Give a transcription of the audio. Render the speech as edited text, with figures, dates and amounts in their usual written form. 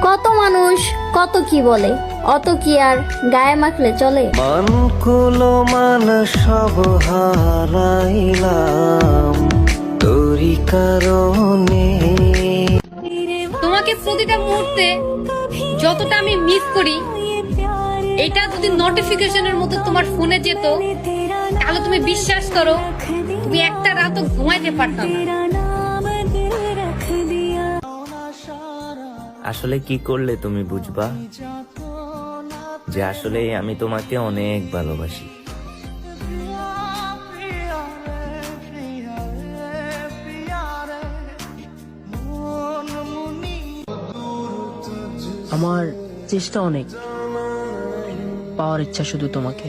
কত মানুষ কত কি বলে, অত কি আর গায়ে মাখলে চলে? মান কুলো মান সব হারাইলাম তোরই কারণে। তোমাকে প্রতিটা মুহূর্তে যতটা আমি মিস করি, এটা যদি নোটিফিকেশনের মতো তোমার ফোনে যেত তাহলে তুমি বিশ্বাস করো তুমি একটা রাতও ঘুমাইতে পারতা না। আসলে কি করলে তুমি বুঝবা যে আসলে আমি তোমাকে অনেক ভালোবাসি। আমার চেষ্টা অনেক, পাওয়ার ইচ্ছা শুধু তোমাকে।